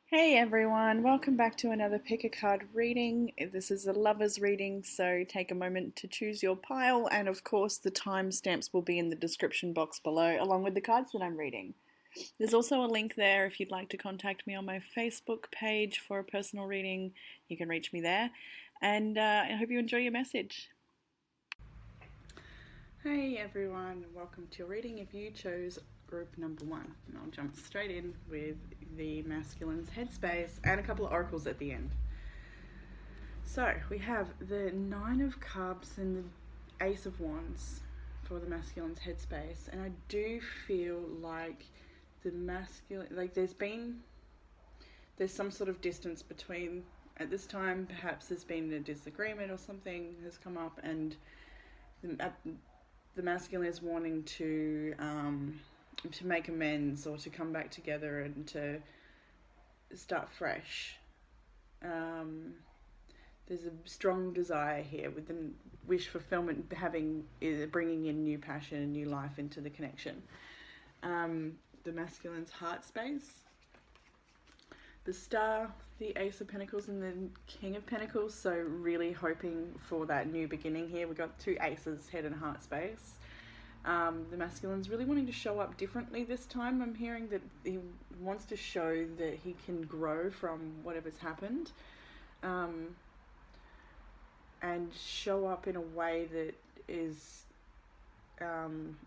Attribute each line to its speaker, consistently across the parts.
Speaker 1: Hey everyone, welcome back to another pick a card reading. This is a lover's reading, so take a moment to choose your pile, and of course, the timestamps will be in the description box below, along with the cards that I'm reading. There's also a link there if you'd like to contact me on my Facebook page for a personal reading. You can reach me there, and I hope you enjoy your message. Hey everyone, welcome to your reading if you chose group number one. And I'll jump straight in with the masculine's headspace and a couple of oracles at the end. So we have the Nine of Cups and the Ace of Wands for the masculine's headspace, and I do feel like the masculine, like there's some sort of distance between, at this time perhaps there's been a disagreement or something has come up, and the masculine is wanting to make amends or to come back together and to start fresh. There's a strong desire here with the wish fulfillment bringing in new passion and new life into the connection. The masculine's heart space, the Star, the Ace of Pentacles, and the King of Pentacles. So really hoping for that new beginning here. We've got two aces, head and heart space. The masculine's really wanting to show up differently this time. I'm hearing that he wants to show that he can grow from whatever's happened, and show up in a way that is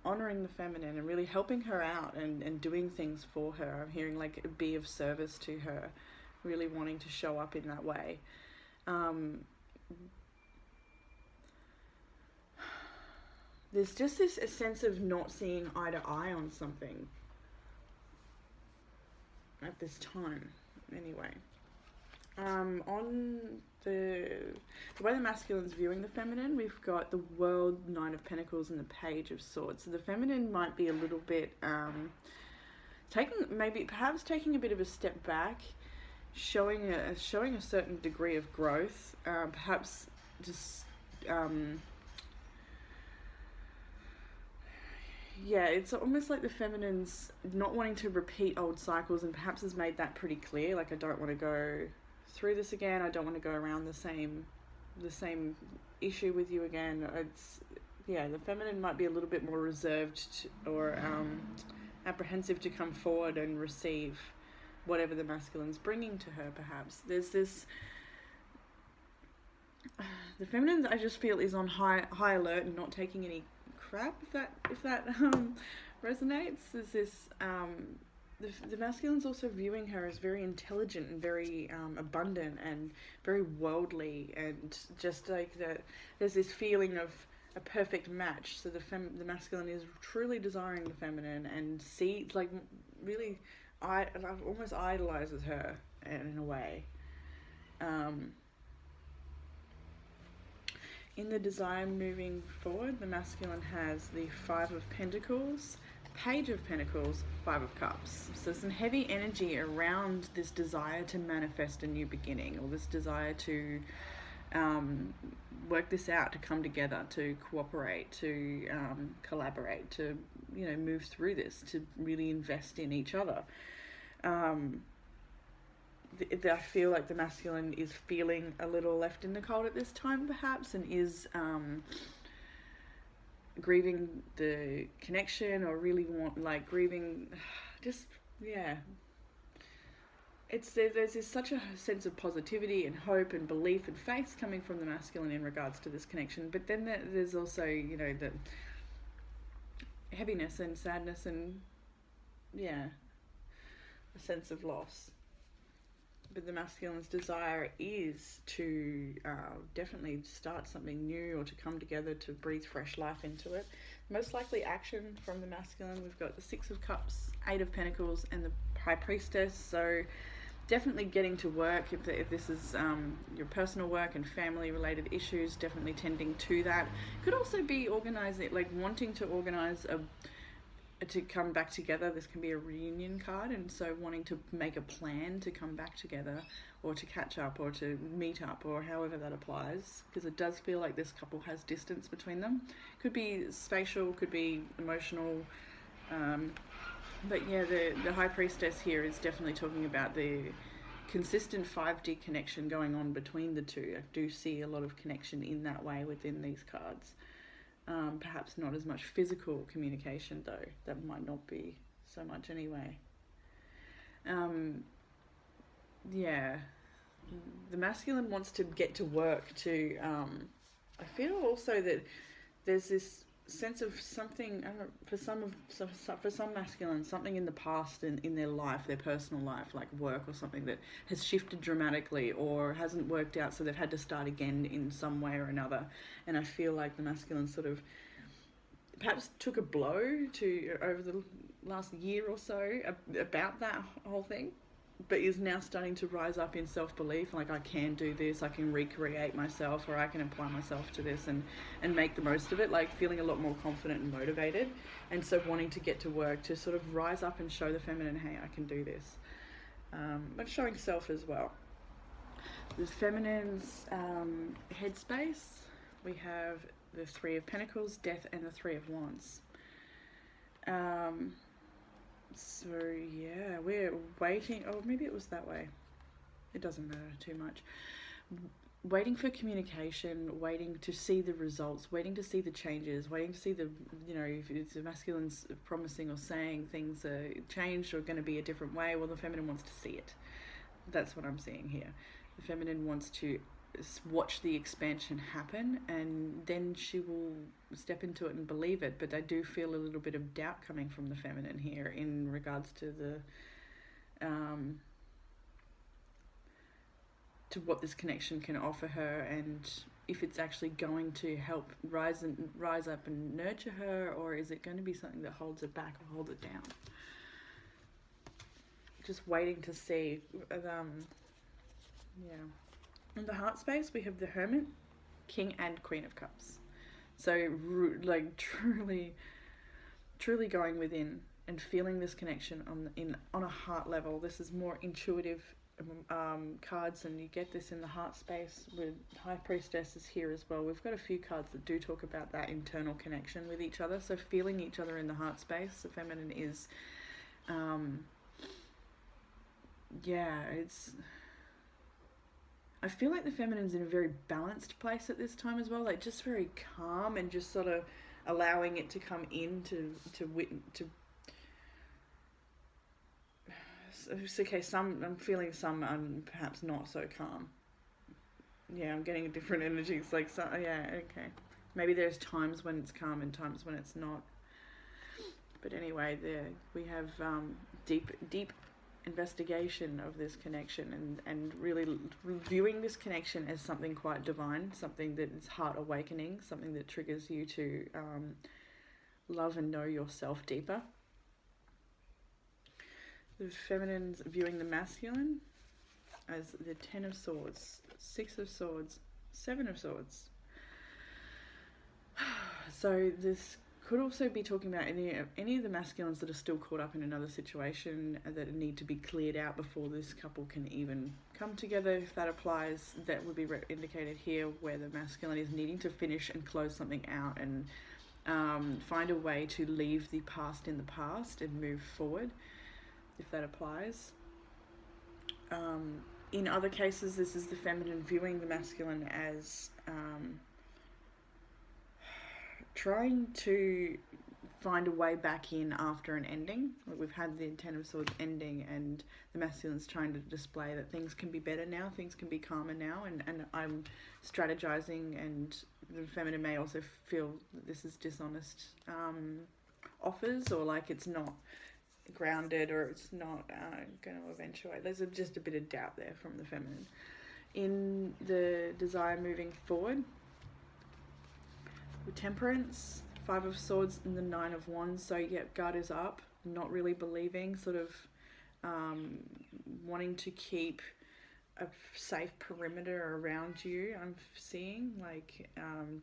Speaker 1: honouring the feminine and really helping her out and doing things for her. I'm hearing like be of service to her, really wanting to show up in that way. There's just a sense of not seeing eye to eye on something at this time, anyway. On the way the masculine's viewing the feminine, we've got the World, Nine of Pentacles, and the Page of Swords. So the feminine might be a little bit perhaps taking a bit of a step back, showing a certain degree of growth, perhaps just it's almost like the feminine's not wanting to repeat old cycles, and perhaps has made that pretty clear. Like, I don't want to go through this again. I don't want to go around the same issue with you again. The feminine might be a little bit more reserved or apprehensive to come forward and receive whatever the masculine's bringing to her. Perhaps there's this. The feminine, I just feel, is on high alert and not taking any crap. If that resonates, there's this. The masculine's also viewing her as very intelligent and very abundant and very worldly, and just like there's this feeling of a perfect match. So the masculine is truly desiring the feminine and really, almost idolizes her in a way. In the desire moving forward, the masculine has the Five of Pentacles, Page of Pentacles, Five of Cups. So some heavy energy around this desire to manifest a new beginning, or this desire to work this out, to come together, to cooperate, to collaborate, to move through this, to really invest in each other. I feel like the masculine is feeling a little left in the cold at this time, perhaps, and is grieving the connection, or really grieving, there's such a sense of positivity and hope and belief and faith coming from the masculine in regards to this connection. But then there's also the heaviness and sadness and a sense of loss. But the masculine's desire is to definitely start something new, or to come together to breathe fresh life into it. Most likely action from the masculine. We've got the Six of Cups, Eight of Pentacles, and the High Priestess. So definitely getting to work. If this is your personal work and family related issues, definitely tending to that. Could also be organizing, like wanting to organize to come back together. This can be a reunion card, and so wanting to make a plan to come back together, or to catch up, or to meet up, or however that applies, because it does feel like this couple has distance between them. Could be spatial, could be emotional, but the High Priestess here is definitely talking about the consistent 5D connection going on between the two. I do see a lot of connection in that way within these cards. Perhaps not as much physical communication though. That might not be so much anyway. Yeah. The masculine wants to get to work too. I feel also that there's this sense of something, I don't know, for some masculine, something in the past in their life, their personal life, like work or something, that has shifted dramatically or hasn't worked out, so they've had to start again in some way or another. And I feel like the masculine sort of perhaps took a blow over the last year or so about that whole thing, but is now starting to rise up in self-belief, like I can do this, I can recreate myself, or I can apply myself to this and make the most of it, like feeling a lot more confident and motivated, and so wanting to get to work to sort of rise up and show the feminine, hey, I can do this, but showing self as well. The feminine's headspace, we have the Three of Pentacles, Death, and the Three of Wands. So yeah, we're waiting. Oh, maybe it was that way. It doesn't matter too much. Waiting for communication, waiting to see the results, waiting to see the changes, waiting to see the, if it's the masculine's promising or saying things are changed or going to be a different way, well, the feminine wants to see it. That's what I'm seeing here. The feminine wants to watch the expansion happen, and then she will step into it and believe it. But I do feel a little bit of doubt coming from the feminine here in regards to the to what this connection can offer her, and if it's actually going to help rise up and nurture her, or is it going to be something that holds it back or holds it down. Just waiting to see. In the heart space, we have the Hermit, King, and Queen of Cups. So, like, truly going within and feeling this connection on a heart level. This is more intuitive cards, and you get this in the heart space with High Priestess is here as well. We've got a few cards that do talk about that internal connection with each other. So, feeling each other in the heart space, the feminine is, it's... I feel like the feminine's in a very balanced place at this time as well, like just very calm and just sort of allowing it to come in to okay, I'm feeling some perhaps not so calm. Yeah, I'm getting a different energy. It's like, okay. Maybe there's times when it's calm and times when it's not. But anyway, there we have deep investigation of this connection, and really viewing this connection as something quite divine, something that is heart awakening, something that triggers you to love and know yourself deeper. The feminine's viewing the masculine as the 10 of Swords, 6 of Swords, 7 of Swords. So this could also be talking about any of the masculines that are still caught up in another situation that need to be cleared out before this couple can even come together. If that applies, that would be indicated here, where the masculine is needing to finish and close something out and find a way to leave the past in the past and move forward, if that applies. In other cases, this is the feminine viewing the masculine as trying to find a way back in after an ending. Like, we've had the 10 of Swords ending, and the masculine's trying to display that things can be better now, things can be calmer now, and I'm strategizing, and the feminine may also feel that this is dishonest offers, or like it's not grounded, or it's not going to eventuate. There's just a bit of doubt there from the feminine. In the desire moving forward, with Temperance, 5 of Swords, and the 9 of Wands. So yeah, guard is up, not really believing, sort of wanting to keep a safe perimeter around you. I'm seeing, like,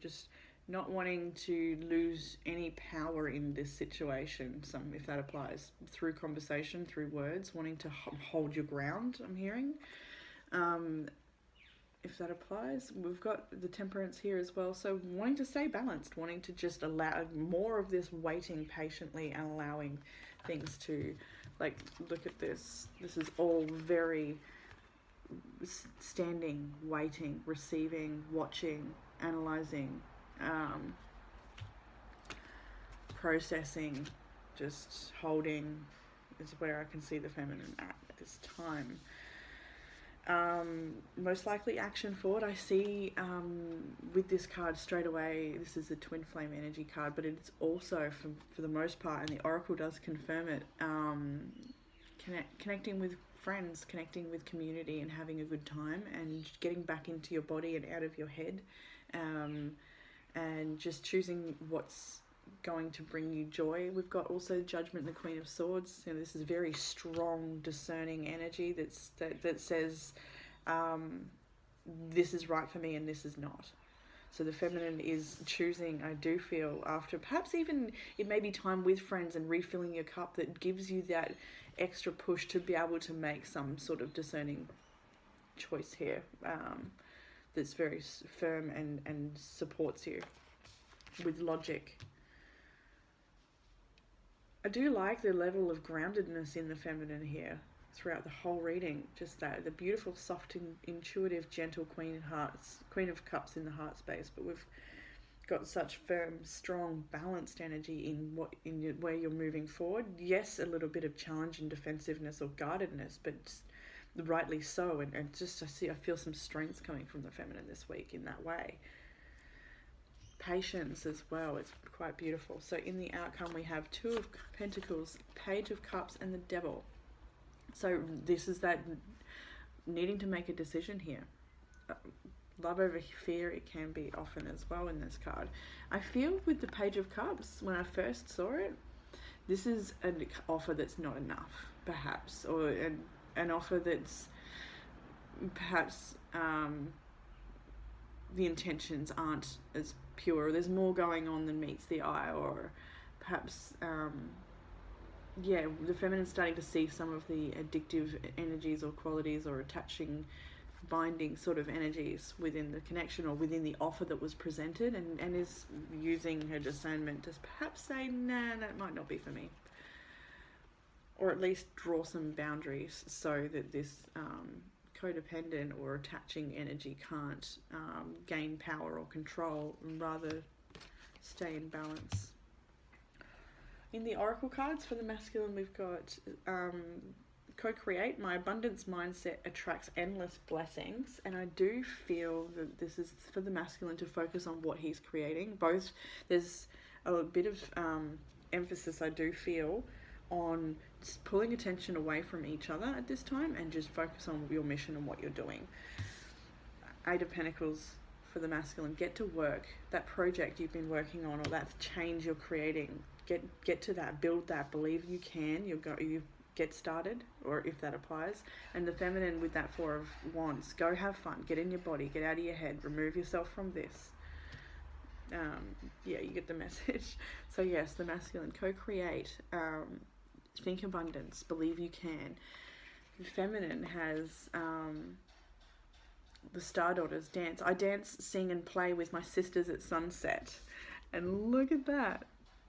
Speaker 1: just not wanting to lose any power in this situation, if that applies, through conversation, through words, wanting to hold your ground, I'm hearing. If that applies, we've got the Temperance here as well, so wanting to stay balanced, wanting to just allow more of this waiting patiently and allowing things to, like, look at this. This is all very standing, waiting, receiving, watching, analysing, processing, just holding is where I can see the feminine at this time. Most likely action forward. I see with this card straight away, this is a twin flame energy card, but it's also for the most part, and the oracle does confirm it, connecting with friends, connecting with community, and having a good time, and getting back into your body and out of your head, and just choosing what's going to bring you joy. We've got also Judgment and the Queen of Swords. You know, this is very strong, discerning energy that says this is right for me and this is not. So the feminine is choosing, I do feel, after perhaps even it may be time with friends and refilling your cup, that gives you that extra push to be able to make some sort of discerning choice here, that's very firm and supports you with logic. I do like the level of groundedness in the feminine here throughout the whole reading. Just that, the beautiful, soft, intuitive, gentle Queen of Cups in the heart space. But we've got such firm, strong, balanced energy in where you're moving forward. Yes, a little bit of challenge and defensiveness or guardedness, but rightly so. And just I feel some strengths coming from the feminine this week in that way. Patience as well, it's quite beautiful. So in the outcome we have Two of Pentacles, Page of Cups, and the Devil. So this is that needing to make a decision here. Love over fear, it can be often as well in this card. I feel with the Page of Cups, when I first saw it, this is an offer that's not enough, perhaps, or an offer that's perhaps the intentions aren't as pure, there's more going on than meets the eye, or perhaps the feminine's starting to see some of the addictive energies or qualities or attaching, binding sort of energies within the connection or within the offer that was presented, and is using her discernment to perhaps say, nah, that might not be for me, or at least draw some boundaries so that this codependent or attaching energy can't gain power or control, and rather stay in balance. In the oracle cards for the masculine, we've got co-create. My abundance mindset attracts endless blessings, and I do feel that this is for the masculine to focus on what he's creating. Both, there's a bit of emphasis, I do feel, on pulling attention away from each other at this time and just focus on your mission and what you're doing. Eight of Pentacles for the masculine, get to work. That project you've been working on, or that change you're creating, get to that, build that, believe you can, you get started, or if that applies. And the feminine with that Four of Wands, go have fun, get in your body, get out of your head, remove yourself from this. You get the message. So yes, the masculine, co-create, think abundance, believe you can. The feminine has the Star Daughters, dance. I dance, sing and play with my sisters at sunset. And look at that,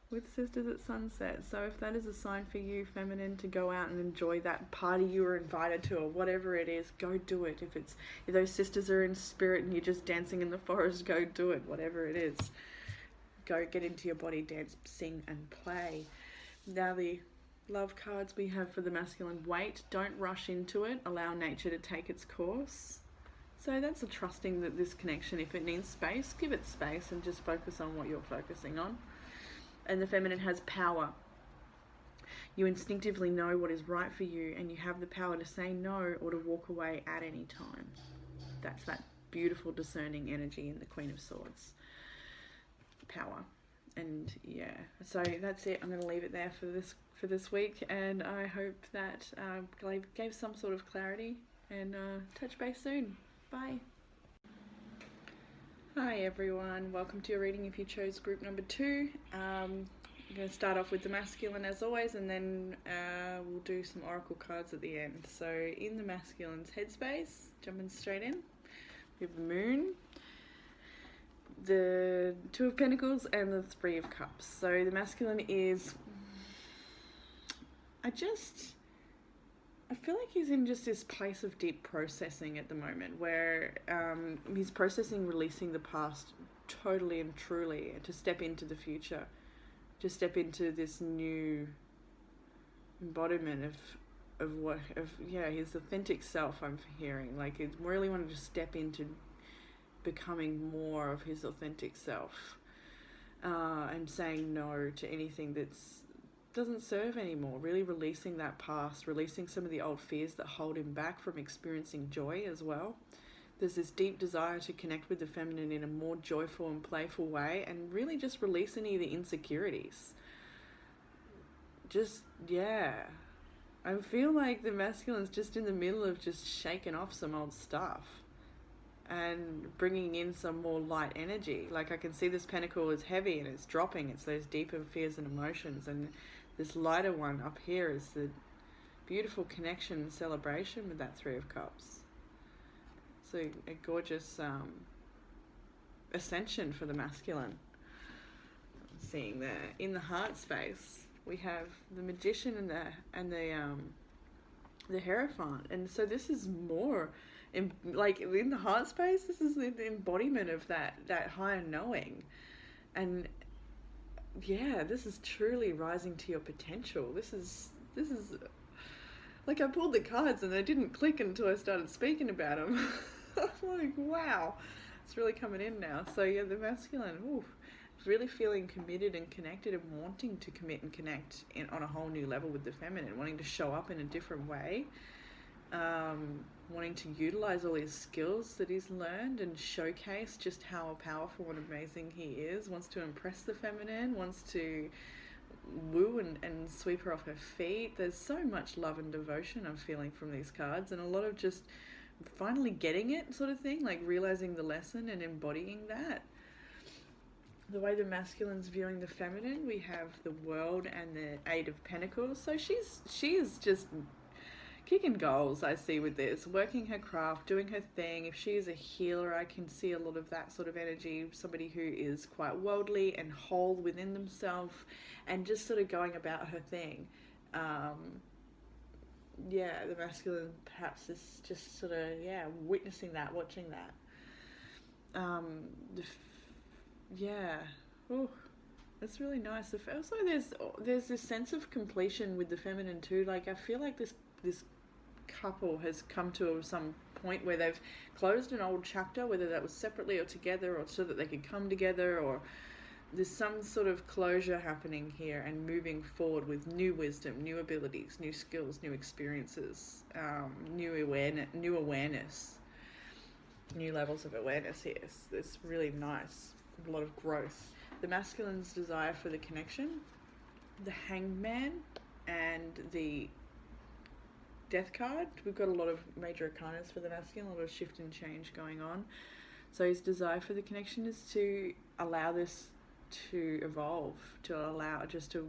Speaker 1: with sisters at sunset. So if that is a sign for you, feminine, to go out and enjoy that party you were invited to, or whatever it is, go do it. If those sisters are in spirit and you're just dancing in the forest, go do it. Whatever it is, go get into your body, dance, sing and play. Now the love cards we have for the masculine, wait, don't rush into it, allow nature to take its course. So that's a trusting that this connection, if it needs space, give it space and just focus on what you're focusing on. And the feminine has power. You instinctively know what is right for you, and you have the power to say no or to walk away at any time. That's that beautiful discerning energy in the Queen of Swords. Power. And so that's it. I'm going to leave it there for this week, and I hope that gave some sort of clarity, and touch base soon. Bye. Hi everyone, welcome to your reading if you chose group number 2. I'm going to start off with the masculine as always, and then we'll do some oracle cards at the end. So in the masculine's headspace, jumping straight in, we have the Moon, the Two of Pentacles, and the Three of Cups. So the masculine is, I feel like he's in just this place of deep processing at the moment where he's processing releasing the past totally and truly to step into the future, to step into this new embodiment of his authentic self. I'm hearing like it really wanted to step into becoming more of his authentic self, and saying no to anything that's doesn't serve anymore, really releasing that past, releasing some of the old fears that hold him back from experiencing joy as well. There's this deep desire to connect with the feminine in a more joyful and playful way, and really just release any of the insecurities. Just, yeah. I feel like the masculine's just in the middle of just shaking off some old stuff and bringing in some more light energy. Like I can see this pentacle is heavy and it's dropping. It's those deeper fears and emotions, and this lighter one up here is the beautiful connection and celebration with that Three of Cups. So a gorgeous ascension for the masculine. Seeing there in the heart space, we have the Magician and the Hierophant, and so this is more in the heart space. This is the embodiment of that higher knowing, and yeah, this is truly rising to your potential. This is like I pulled the cards and they didn't click until I started speaking about them. I'm like, wow, it's really coming in now. So yeah, the masculine, really feeling committed and connected and wanting to commit and connect on a whole new level with the feminine, wanting to show up in a different way, wanting to utilize all his skills that he's learned and showcase just how powerful and amazing he is, wants to impress the feminine, wants to woo and sweep her off her feet. There's so much love and devotion I'm feeling from these cards, and a lot of just finally getting it sort of thing, like realizing the lesson and embodying that. The way the masculine's viewing the feminine, we have the World and the Eight of Pentacles. So she is just kicking goals, I see, with this, working her craft, doing her thing. If she is a healer, I can see a lot of that sort of energy, somebody who is quite worldly and whole within themselves and just sort of going about her thing. The masculine perhaps is just sort of, witnessing that, watching that. That's really nice. Also, there's this sense of completion with the feminine too. Like I feel like this couple has come to some point where they've closed an old chapter, whether that was separately or together, or so that they could come together, or there's some sort of closure happening here and moving forward with new wisdom, new abilities, new skills, new experiences, new awareness, new levels of awareness here. It's really nice. A lot of growth. The masculine's desire for the connection, the Hangman, and the Death card. We've got a lot of major arcanas for the masculine, a lot of shift and change going on. So his desire for the connection is to allow this to evolve, to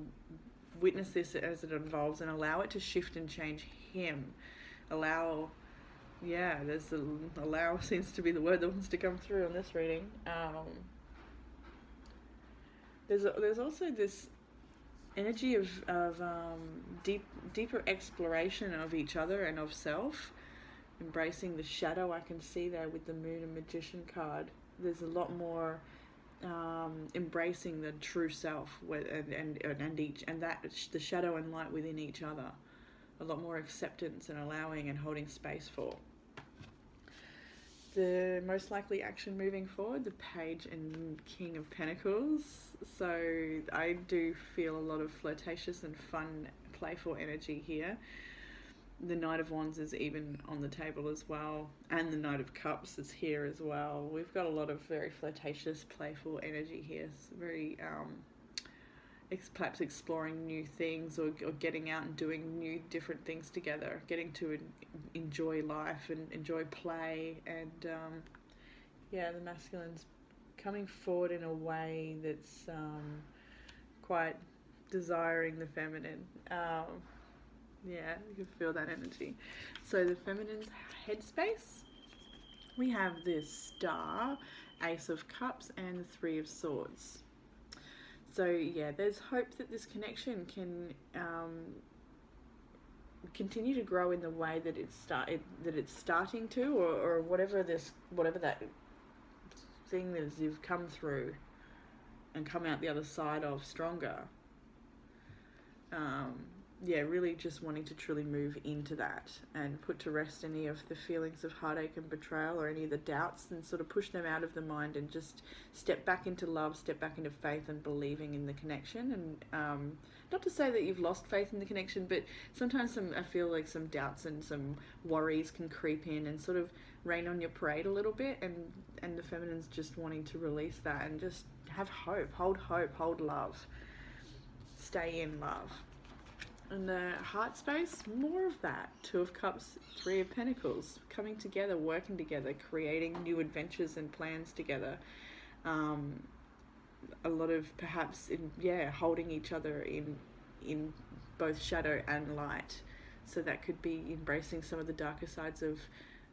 Speaker 1: witness this as it evolves and allow it to shift and change him. Allow seems to be the word that wants to come through on this reading. There's also this energy of deeper exploration of each other and of self, embracing the shadow. I can see there with the Moon and Magician card. There's a lot more embracing the true self and that the shadow and light within each other. A lot more acceptance and allowing and holding space for. The most likely action moving forward, the Page and King of Pentacles. So I do feel a lot of flirtatious and fun, playful energy here. The Knight of Wands is even on the table as well, and the Knight of Cups is here as well. We've got a lot of very flirtatious, playful energy here. It's very perhaps exploring new things or getting out and doing new different things together, getting to enjoy life and enjoy play, and the masculine's coming forward in a way that's quite desiring the feminine. You can feel that energy. So the feminine's headspace, we have this Star, Ace of Cups, and the Three of Swords. So there's hope that this connection can continue to grow in the way that it's starting to, or whatever that thing that you've come through and come out the other side of stronger. Really just wanting to truly move into that and put to rest any of the feelings of heartache and betrayal or any of the doubts, and sort of push them out of the mind and just step back into love, step back into faith and believing in the connection. And not to say that you've lost faith in the connection, but sometimes I feel like some doubts and some worries can creep in and sort of rain on your parade a little bit, and the feminine's just wanting to release that and just have hope, hold love, stay in love. And the heart space, more of that. 2 of Cups, 3 of Pentacles, coming together, working together, creating new adventures and plans together. A lot of perhaps, holding each other in both shadow and light. So that could be embracing some of the darker sides of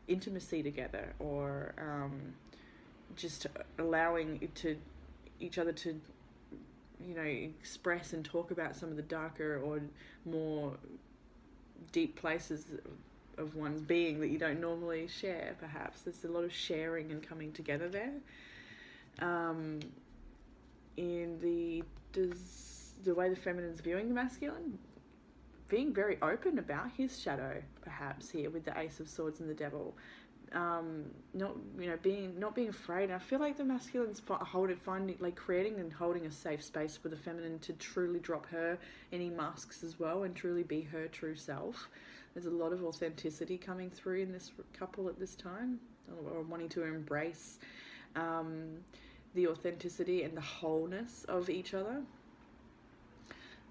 Speaker 1: intimacy together, or just allowing each other to express and talk about some of the darker or more deep places of one's being that you don't normally share. Perhaps there's a lot of sharing and coming together there. In the way the feminine's viewing the masculine, being very open about his shadow, perhaps here with the Ace of Swords and the Devil. Not being afraid. I feel like the masculine's creating and holding a safe space for the feminine to truly drop her any masks as well and truly be her true self. There's a lot of authenticity coming through in this couple at this time, or wanting to embrace the authenticity and the wholeness of each other.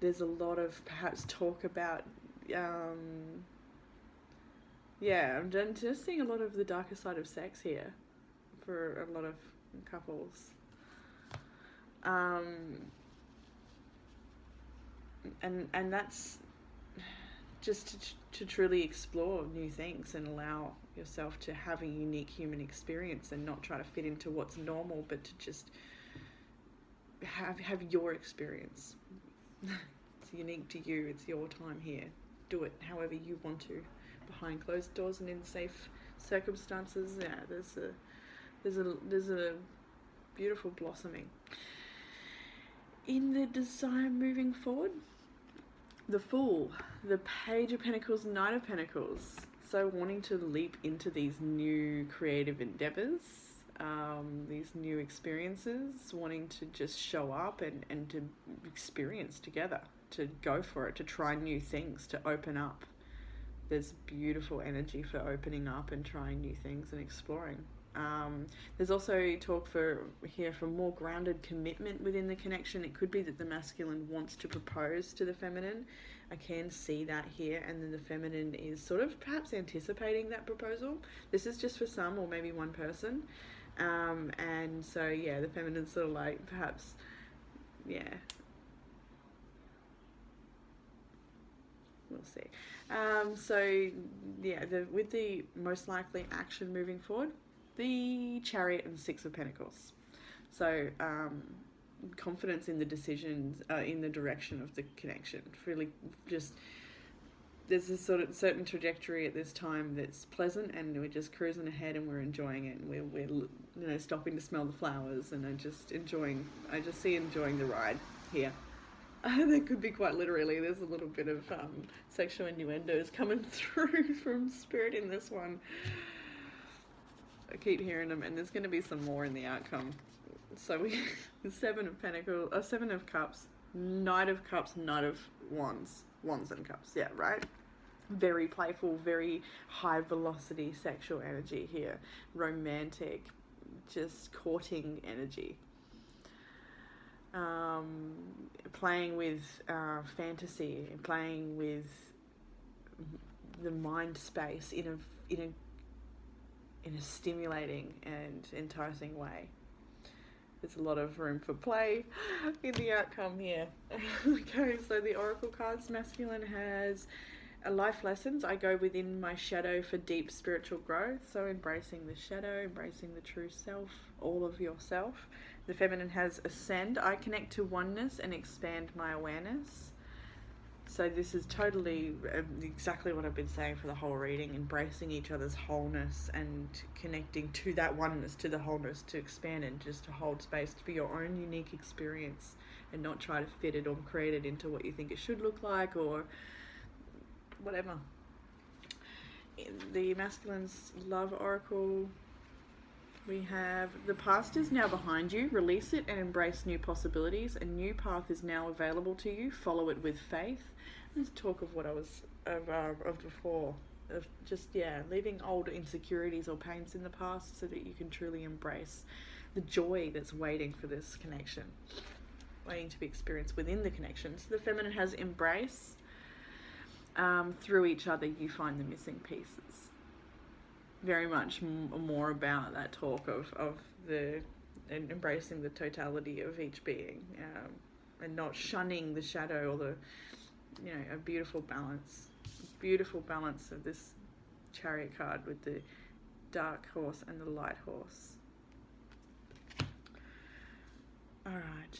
Speaker 1: There's a lot of perhaps talk about I'm just seeing a lot of the darker side of sex here for a lot of couples. And that's just to truly explore new things and allow yourself to have a unique human experience and not try to fit into what's normal, but to just have your experience. It's unique to you. It's your time here. Do it however you want to, behind closed doors and in safe circumstances. Yeah, there's a beautiful blossoming in the desire moving forward. The Fool, the Page of Pentacles, Knight of Pentacles. So wanting to leap into these new creative endeavors, these new experiences, wanting to just show up and to experience together, to go for it, to try new things, to open up. There's beautiful energy for opening up and trying new things and exploring. There's also talk for more grounded commitment within the connection. It could be that the masculine wants to propose to the feminine. I can see that here, and then the feminine is sort of perhaps anticipating that proposal. This is just for some, or maybe one person. And so, the feminine's sort of like, perhaps, we'll see. With the most likely action moving forward, the Chariot and 6 of Pentacles. So, confidence in the decisions, in the direction of the connection. Really just, there's a sort of certain trajectory at this time that's pleasant, and we're just cruising ahead and we're enjoying it, and we're stopping to smell the flowers, and I just see enjoying the ride here. That could be quite literally. There's a little bit of sexual innuendos coming through from Spirit in this one. I keep hearing them, and there's going to be some more in the outcome. So we the 7 of Pentacles, 7 of Cups, Knight of Cups, Knight of Wands, Wands and Cups. Yeah, right. Very playful, very high velocity sexual energy here. Romantic, just courting energy. Playing with fantasy, playing with the mind space in a stimulating and enticing way. There's a lot of room for play in the outcome here. Okay, so the Oracle cards, masculine has life lessons. I go within my shadow for deep spiritual growth. So embracing the shadow, embracing the true self, all of yourself. The feminine has ascend. I connect to oneness and expand my awareness. So this is totally exactly what I've been saying for the whole reading, embracing each other's wholeness and connecting to that oneness, to the wholeness, to expand and just to hold space for your own unique experience and not try to fit it or create it into what you think it should look like or whatever. The masculine's love oracle, we have the past is now behind you. Release it and embrace new possibilities. A new path is now available to you. Follow it with faith. Let's talk of what I was of before. Of just leaving old insecurities or pains in the past so that you can truly embrace the joy that's waiting for this connection, waiting to be experienced within the connection. So the feminine has embrace. Through each other, you find the missing pieces. Very much more about that talk of the and embracing the totality of each being, and not shunning the shadow or the, a beautiful balance of this Chariot card with the dark horse and the light horse. All right.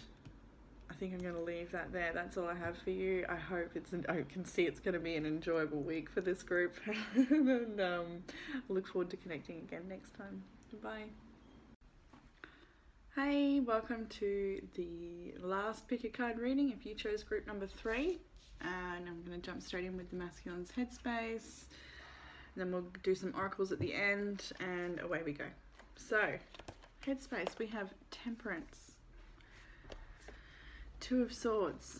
Speaker 1: I think I'm going to leave that there. That's all I have for you. I hope I can see it's going to be an enjoyable week for this group. And I look forward to connecting again next time. Bye. Hey, welcome to the last pick a card reading if you chose group number 3. And I'm going to jump straight in with the masculine's headspace. And then we'll do some oracles at the end and away we go. So, headspace, we have Temperance, 2 of Swords,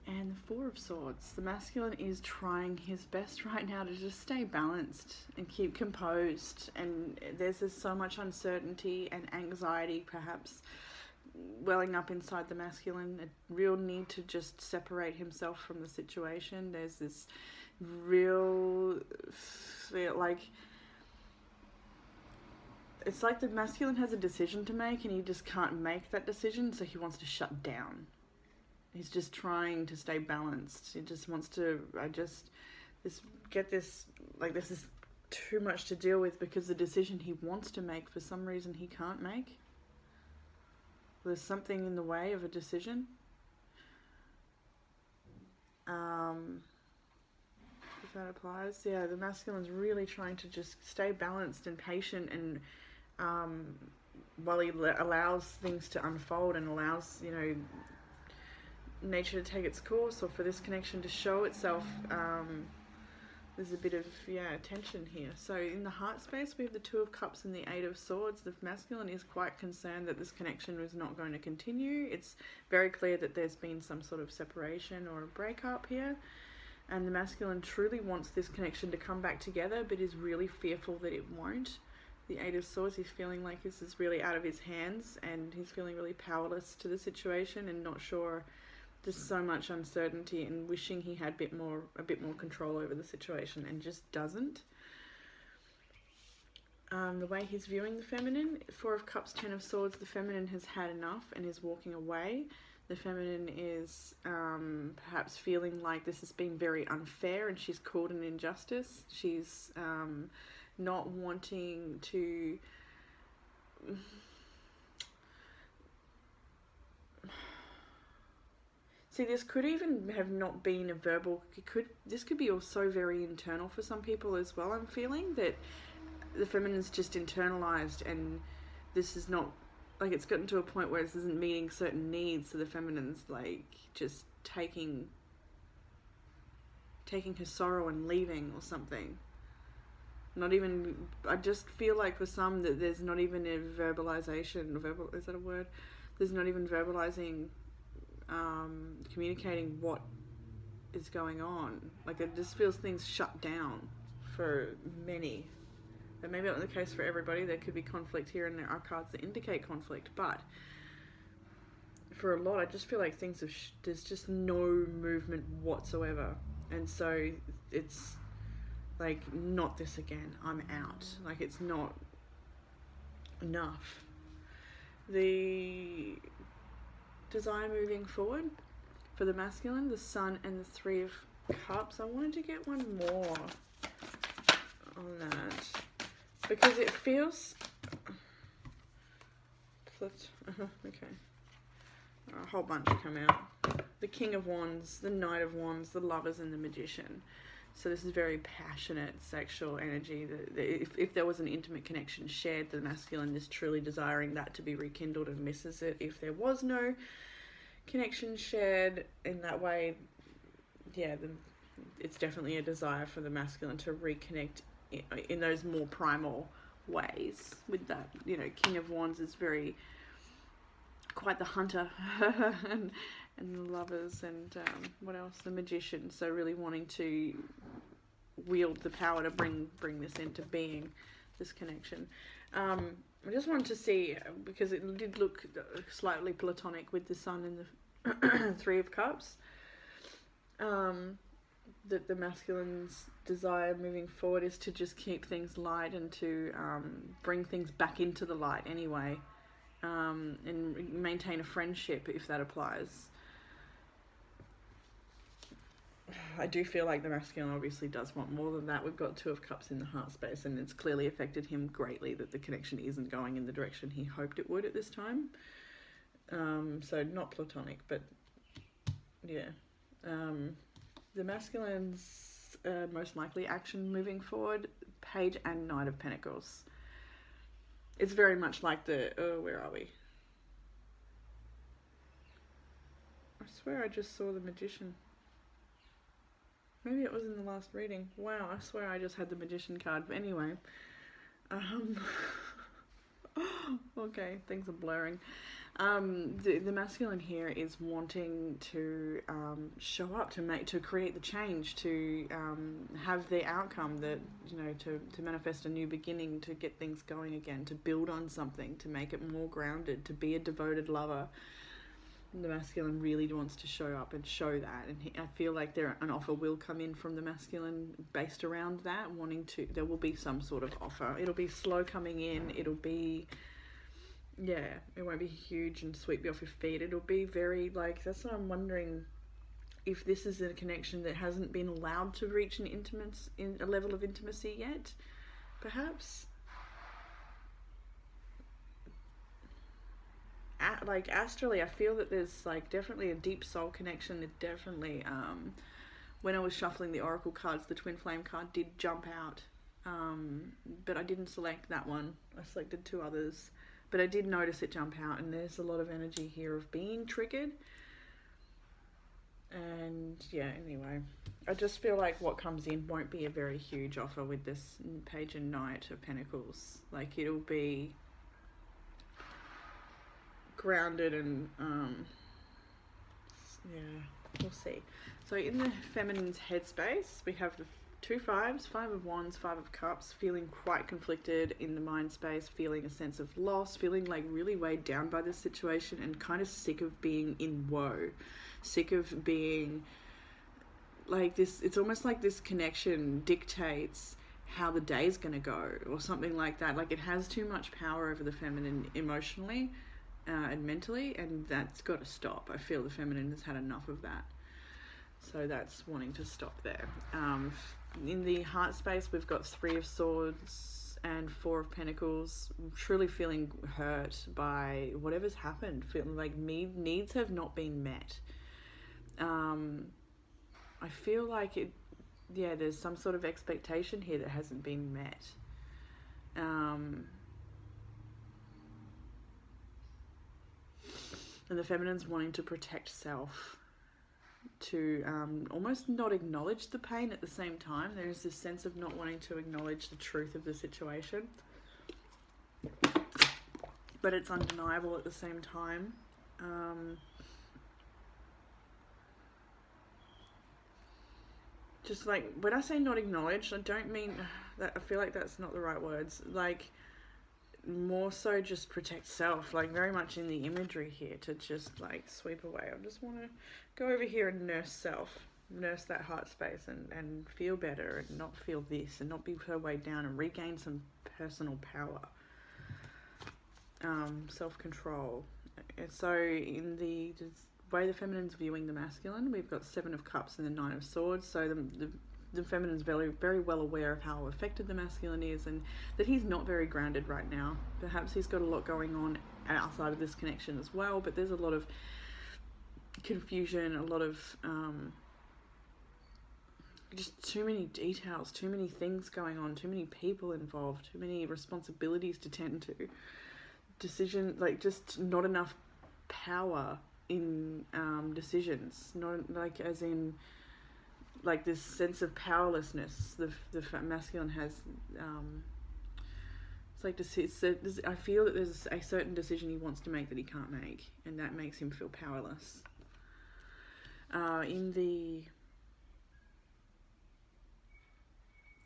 Speaker 1: and the 4 of Swords. The masculine is trying his best right now to just stay balanced and keep composed, and there's just so much uncertainty and anxiety perhaps welling up inside the masculine, a real need to just separate himself from the situation. There's this real it's like the masculine has a decision to make and he just can't make that decision, so he wants to shut down. He's just trying to stay balanced. He just wants to, this is too much to deal with because the decision he wants to make, for some reason, he can't make. There's something in the way of a decision. If that applies. Yeah, the masculine's really trying to just stay balanced and patient, and while he allows things to unfold and allows, nature to take its course, or for this connection to show itself, there's a bit of tension here. So in the heart space, we have the 2 of Cups and the 8 of Swords. The masculine is quite concerned that this connection is not going to continue. It's very clear that there's been some sort of separation or a breakup here, and the masculine truly wants this connection to come back together, but is really fearful that it won't. The 8 of Swords, he's feeling like this is really out of his hands, and he's feeling really powerless to the situation and not sure. There's so much uncertainty and wishing he had a bit more control over the situation, and just doesn't. The way he's viewing the feminine, 4 of Cups, 10 of Swords, the feminine has had enough and is walking away. The feminine is perhaps feeling like this has been very unfair and she's caught an injustice. She's not wanting to... See, this could even have not been a verbal... This could be also very internal for some people as well. I'm feeling that the feminine's just internalized, and this is not... it's gotten to a point where this isn't meeting certain needs, so the feminine's just taking her sorrow and leaving or something. Not even... I just feel like for some that there's not even a verbalization... Is that a word? There's not even verbalizing... communicating what is going on. It just feels things shut down for many. But maybe not the case for everybody. There could be conflict here, and there are cards that indicate conflict, but for a lot I just feel like things there's just no movement whatsoever, and so it's not this again, I'm out. It's not enough. The desire moving forward for the masculine, the Sun and the 3 of Cups. I wanted to get one more on that because it feels flipped. Okay, a whole bunch come out. the King of Wands, the Knight of Wands, the Lovers, and the Magician. So this is very passionate sexual energy. If there was an intimate connection shared, the masculine is truly desiring that to be rekindled and misses it. If there was no connection shared in that way, it's definitely a desire for the masculine to reconnect in those more primal ways with that. King of Wands is very quite the hunter and the Lovers, and what else? The Magician. So really wanting to wield the power to bring this into being, this connection. I just wanted to see, because it did look slightly platonic with the Sun and the Three of Cups, that the masculine's desire moving forward is to just keep things light and to bring things back into the light anyway, and maintain a friendship if that applies. I do feel like the masculine obviously does want more than that. We've got Two of Cups in the heart space, and it's clearly affected him greatly that the connection isn't going in the direction he hoped it would at this time. So not platonic, but yeah. The masculine's most likely action moving forward, Page and Knight of Pentacles. It's very much like where are we? I swear I just saw the Magician. Maybe it was in the last reading. Wow, I swear I just had the Magician card. But anyway, okay, things are blurring. The masculine here is wanting to show up, to create the change, to have the outcome that, to manifest a new beginning, to get things going again, to build on something, to make it more grounded, to be a devoted lover. The masculine really wants to show up and show that, and I feel like an offer will come in from the masculine based around that, there will be some sort of offer. It'll be slow coming in, it'll be, it won't be huge and sweep you off your feet. It'll be very, that's what I'm wondering, if this is a connection that hasn't been allowed to reach a level of intimacy yet, perhaps. Astrally, I feel that there's definitely a deep soul connection. It definitely, when I was shuffling the oracle cards, the twin flame card did jump out, but I didn't select that one. I selected two others, but I did notice it jump out, and there's a lot of energy here of being triggered. And anyway, I just feel like what comes in won't be a very huge offer with this Page and Knight of Pentacles. It'll be grounded and we'll see. So in the feminine's headspace, we have the two fives, Five of Wands, Five of Cups, feeling quite conflicted in the mind space, feeling a sense of loss, feeling really weighed down by this situation, and kind of sick of being in woe, sick of being this. It's almost like this connection dictates how the day's going to go, or something like that. It has too much power over the feminine emotionally and mentally, and that's got to stop. I feel the feminine has had enough of that, so that's wanting to stop there. In the heart space, we've got Three of Swords and Four of Pentacles. I'm truly feeling hurt by whatever's happened, feeling like needs have not been met. I feel like there's some sort of expectation here that hasn't been met. And the feminine's wanting to protect self, to almost not acknowledge the pain at the same time. There's this sense of not wanting to acknowledge the truth of the situation, but it's undeniable at the same time. Just when I say not acknowledged, I don't mean that. I feel like that's not the right words. More so just protect self, very much in the imagery here, to just sweep away. I just want to go over here and nurse self, nurse that heart space, and feel better, and not feel this, and not be so weighed down, and regain some personal power, self-control. And so in the way the feminine's viewing the masculine, we've got Seven of Cups and the Nine of Swords. So the feminine's very, very well aware of how affected the masculine is, and that he's not very grounded right now. Perhaps he's got a lot going on outside of this connection as well, but there's a lot of confusion, a lot of just too many details, too many things going on, too many people involved, too many responsibilities to tend to. Decision, like, just not enough power in decisions, not like as in like this sense of powerlessness the masculine has. It's like I feel that there's a certain decision he wants to make that he can't make, and that makes him feel powerless. In the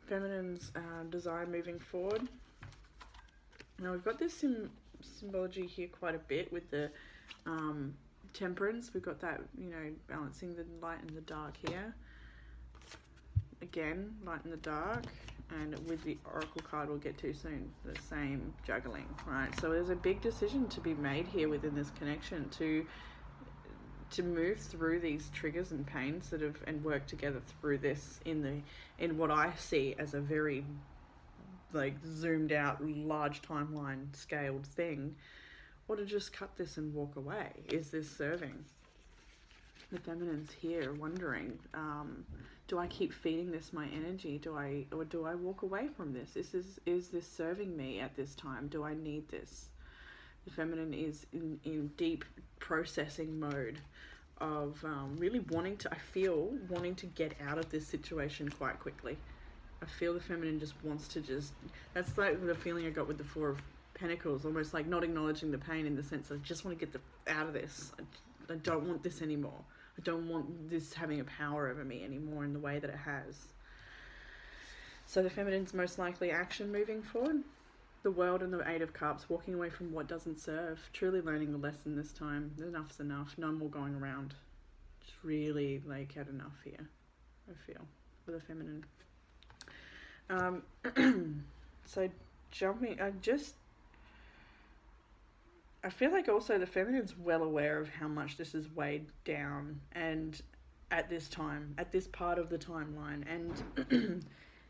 Speaker 1: feminine's design moving forward, now we've got this symbology here quite a bit with the temperance. We've got that, balancing the light and the dark here. Again, light and the dark, and with the oracle card we'll get to soon, the same juggling, right? So there's a big decision to be made here within this connection to move through these triggers and pains and work together through this in what I see as a very like zoomed out, large timeline scaled thing, or to just cut this and walk away. Is this serving? The feminine's here wondering, do I keep feeding this my energy? Do I walk away from this? Is this serving me at this time? Do I need this? The feminine is in deep processing mode of really wanting to get out of this situation quite quickly. I feel the feminine just wants to that's like the feeling I got with the Four of Pentacles, almost like not acknowledging the pain in the sense of I just want to get out of this. I don't want this anymore. I don't want this having a power over me anymore in the way that it has. So the feminine's most likely action moving forward. The World and the Eight of Cups, walking away from what doesn't serve. Truly learning the lesson this time. Enough's enough. No more going around. Just really had enough here, I feel, for the feminine. So jumping, I feel like also the feminine's well aware of how much this is weighed down, and at this time, at this part of the timeline, and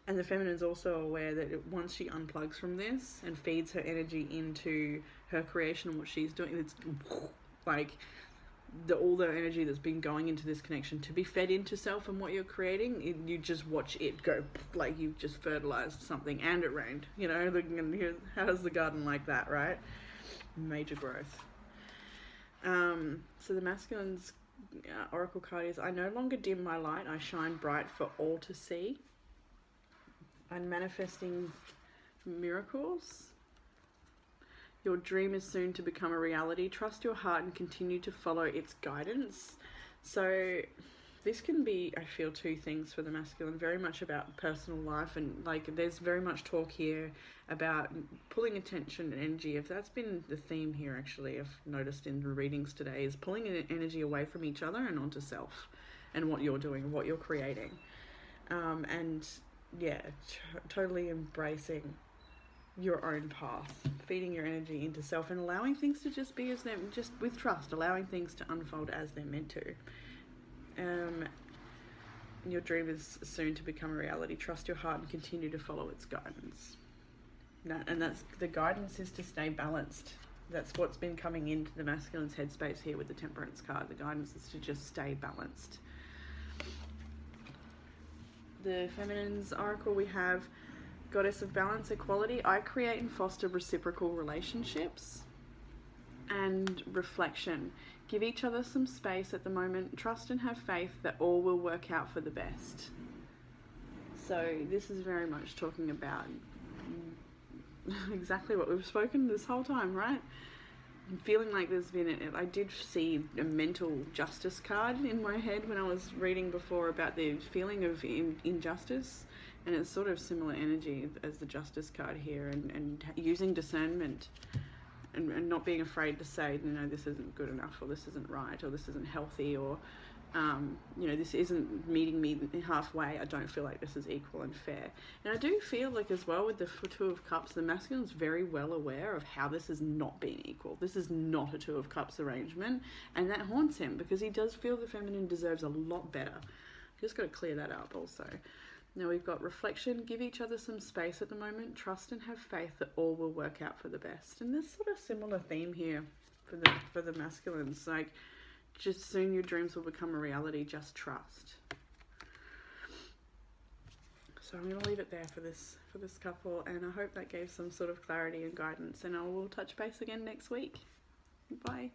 Speaker 1: and the feminine's also aware that once she unplugs from this and feeds her energy into her creation and what she's doing, it's like all the energy that's been going into this connection to be fed into self and what you're creating, you just watch it go, like you've just fertilized something and it rained, how's the garden like that, right? Major growth. So the masculine's oracle card is, I no longer dim my light, I shine bright for all to see. I'm manifesting miracles. Your dream is soon to become a reality. Trust your heart and continue to follow its guidance. So this can be, I feel, two things for the masculine, very much about personal life, and there's very much talk here about pulling attention and energy. If that's been the theme here, actually, I've noticed in the readings today, is pulling energy away from each other and onto self and what you're doing, what you're creating. And yeah, totally embracing your own path, feeding your energy into self and allowing things to just be as they're, just with trust, allowing things to unfold as they're meant to. Your dream is soon to become a reality. Trust your heart and continue to follow its guidance. And that's the guidance, is to stay balanced. That's what's been coming into the masculine's headspace here with the Temperance card. The guidance is to just stay balanced. The feminine's oracle, we have Goddess of Balance, Equality. I create and foster reciprocal relationships. And reflection. Give each other some space at the moment. Trust and have faith that all will work out for the best. So this is very much talking about exactly what we've spoken this whole time, right? I'm feeling like there's been I did see a mental justice card in my head when I was reading before about the feeling of injustice, and it's sort of similar energy as the justice card here, and using discernment and not being afraid to say, this isn't good enough, or this isn't right, or this isn't healthy, or this isn't meeting me halfway. I don't feel like this is equal and fair. And I do feel like as well with the Two of Cups, the masculine is very well aware of how this is not being equal. This is not a Two of Cups arrangement, and that haunts him because he does feel the feminine deserves a lot better. Just got to clear that up also. Now we've got reflection. Give each other some space at the moment. Trust and have faith that all will work out for the best. And there's sort of similar theme here for the masculines. just soon your dreams will become a reality. Just trust. So I'm going to leave it there for this couple, and I hope that gave some sort of clarity and guidance, and I will touch base again next week. Bye.